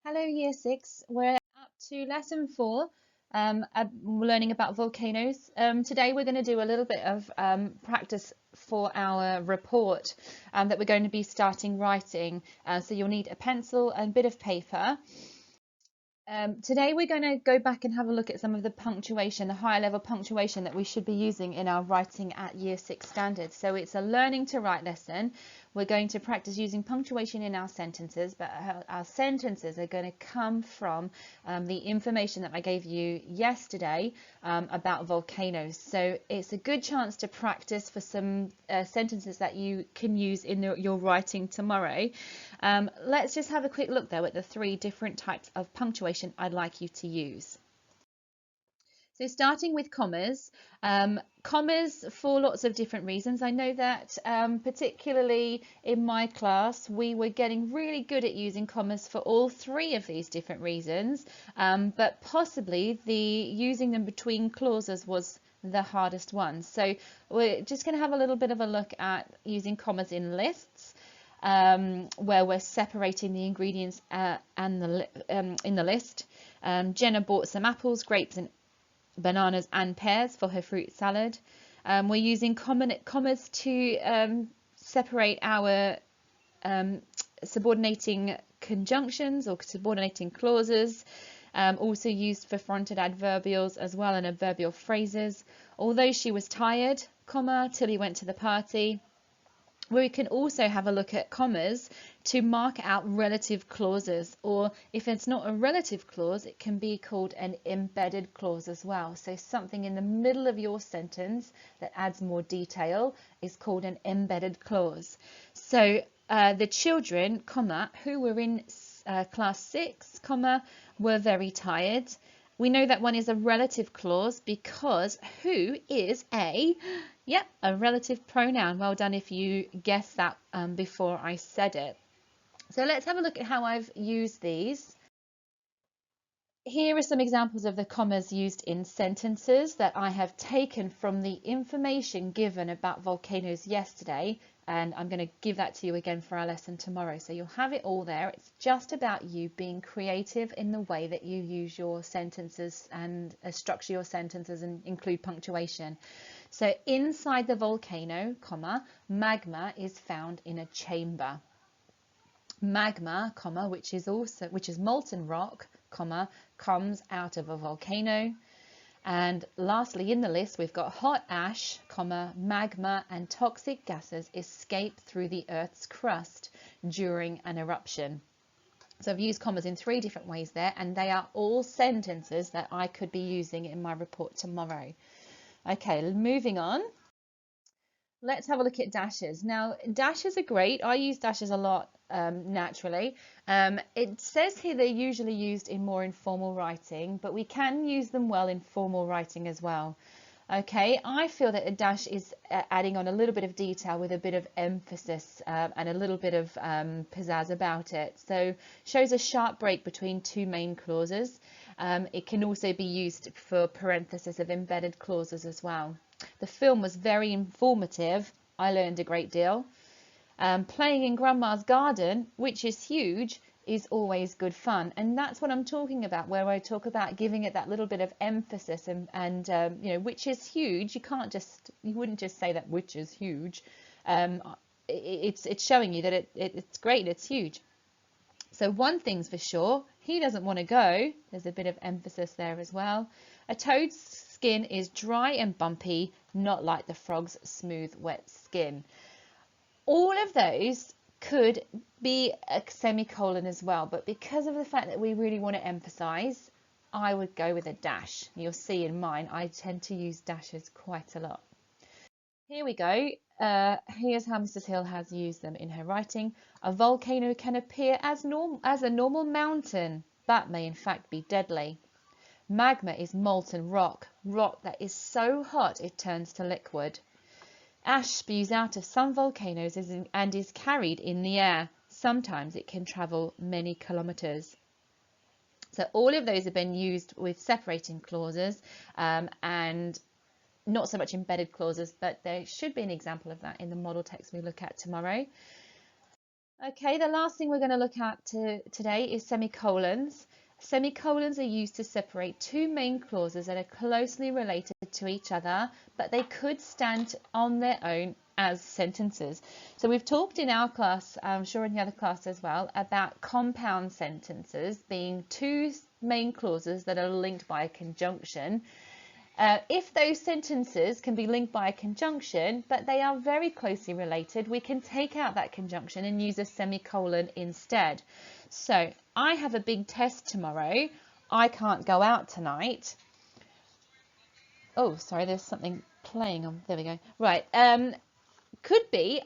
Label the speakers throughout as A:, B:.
A: Hello, Year 6. We're up to Lesson 4, we're learning about volcanoes. Today we're going to do a little bit of practice for our report that we're going to be starting writing. So you'll need a pencil and a bit of paper. Today we're going to go back and have a look at some of the punctuation, the higher level punctuation that we should be using in our writing at Year 6 standards. So it's a learning to write lesson. We're going to practice using punctuation in our sentences, but our sentences are going to come from the information that I gave you yesterday about volcanoes. So it's a good chance to practice for some sentences that you can use in your writing tomorrow. Let's just have a quick look though at the three different types of punctuation I'd like you to use. So starting with commas, commas for lots of different reasons. I know that particularly in my class, we were getting really good at using commas for all three of these different reasons, but possibly using them between clauses was the hardest one. So we're just going to have a little bit of a look at using commas in lists. Where we're separating the ingredients in the list. Jenna bought some apples, grapes and bananas and pears for her fruit salad. We're using commas to separate our subordinating conjunctions or subordinating clauses. Also used for fronted adverbials as well and adverbial phrases. Although she was tired, comma, Tilly went to the party. We can also have a look at commas to mark out relative clauses, or if it's not a relative clause, it can be called an embedded clause as well. So something in the middle of your sentence that adds more detail is called an embedded clause. So the children, comma, who were in class 6, comma, were very tired. We know that one is a relative clause because who is a relative pronoun. Well done if you guessed that before I said it. So let's have a look at how I've used these. Here are some examples of the commas used in sentences that I have taken from the information given about volcanoes yesterday, and I'm going to give that to you again for our lesson tomorrow. So you'll have it all there. It's just about you being creative in the way that you use your sentences and structure your sentences and include punctuation. So inside the volcano, comma, magma is found in a chamber. Magma, comma, which is molten rock, comma, comes out of a volcano. And lastly in the list we've got hot ash, comma, magma and toxic gases escape through the Earth's crust during an eruption. So I've used commas in three different ways there, and they are all sentences that I could be using in my report tomorrow. Okay, moving on. Let's have a look at dashes. Now, dashes are great. I use dashes a lot naturally. It says here they're usually used in more informal writing, but we can use them well in formal writing as well. Okay, I feel that a dash is adding on a little bit of detail with a bit of emphasis and a little bit of pizzazz about it. So shows a sharp break between two main clauses. It can also be used for parenthesis of embedded clauses as well. The film was very informative. I learned a great deal. Playing in Grandma's garden, which is huge, is always good fun, and that's what I'm talking about, where I talk about giving it that little bit of emphasis and you know, which is huge. You wouldn't just say that which is huge. It's showing you that it's great, it's huge. So one thing's for sure, he doesn't want to go. There's a bit of emphasis there as well. A toad's skin is dry and bumpy, not like the frog's smooth, wet skin. All of those could be a semicolon as well, but because of the fact that we really want to emphasize, I would go with a dash. You'll see in mine, I tend to use dashes quite a lot. Here we go. Here's how Mrs. Hill has used them in her writing. A volcano can appear as a normal mountain, but may in fact be deadly. Magma is molten rock that is so hot it turns to liquid. Ash spews out of some volcanoes and is carried in the air. Sometimes it can travel many kilometers. So all of those have been used with separating clauses and not so much embedded clauses, but there should be an example of that in the model text we look at tomorrow. Okay, the last thing we're going to look at today is semicolons. Semicolons are used to separate two main clauses that are closely related to each other, but they could stand on their own as sentences. So we've talked in our class, I'm sure in the other class as well, about compound sentences being two main clauses that are linked by a conjunction. If those sentences can be linked by a conjunction, but they are very closely related, we can take out that conjunction and use a semicolon instead. So, I have a big test tomorrow. I can't go out tonight. Oh, sorry, there's something playing on. There we go. Right. Could be,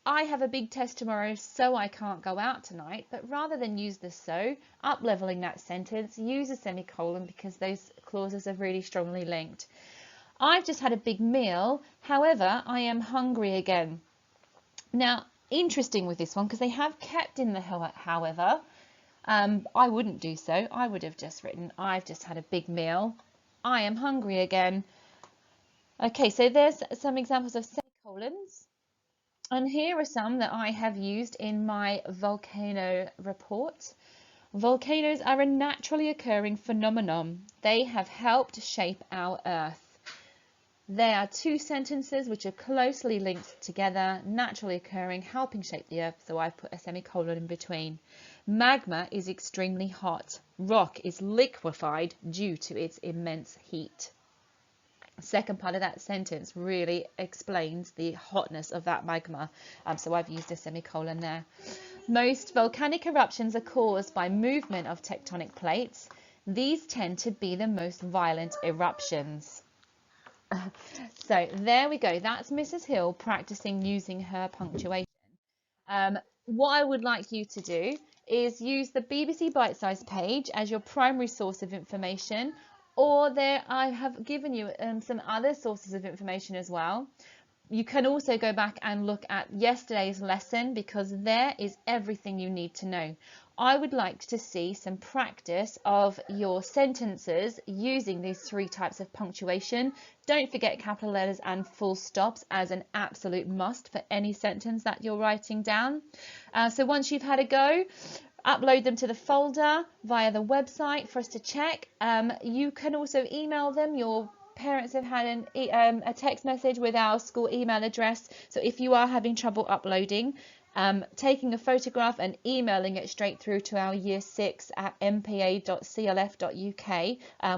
A: I have a big test tomorrow, so I can't go out tonight. But rather than use the so, up-leveling that sentence, use a semicolon because those clauses are really strongly linked. I've just had a big meal, however, I am hungry again. Now, interesting with this one because they have kept in the however. I wouldn't do so. I would have just written, I've just had a big meal. I am hungry again. Okay, so there's some examples of semicolons. And here are some that I have used in my volcano report. Volcanoes are a naturally occurring phenomenon. They have helped shape our Earth. They are two sentences which are closely linked together, naturally occurring, helping shape the Earth, so I've put a semicolon in between. Magma is extremely hot. Rock is liquefied due to its immense heat. Second part of that sentence really explains the hotness of that magma, so I've used a semicolon there. Most volcanic eruptions are caused by movement of tectonic plates. These tend to be the most violent eruptions. So there we go. That's Mrs. Hill practicing using her punctuation. What I would like you to do is use the BBC Bite Size page as your primary source of information, or there I have given you some other sources of information as well. You can also go back and look at yesterday's lesson because there is everything you need to know. I would like to see some practice of your sentences using these three types of punctuation. Don't forget capital letters and full stops as an absolute must for any sentence that you're writing down. So once you've had a go, upload them to the folder via the website for us to check. You can also email them. Your parents have had a text message with our school email address. So if you are having trouble uploading, taking a photograph and emailing it straight through to our year 6 at mpa.clf.uk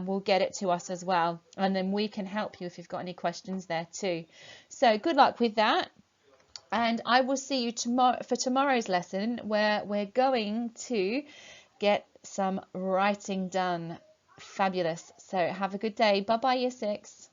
A: will get it to us as well. And then we can help you if you've got any questions there too. So good luck with that. And I will see you tomorrow for tomorrow's lesson where we're going to get some writing done. Fabulous. So have a good day. Bye bye, year 6.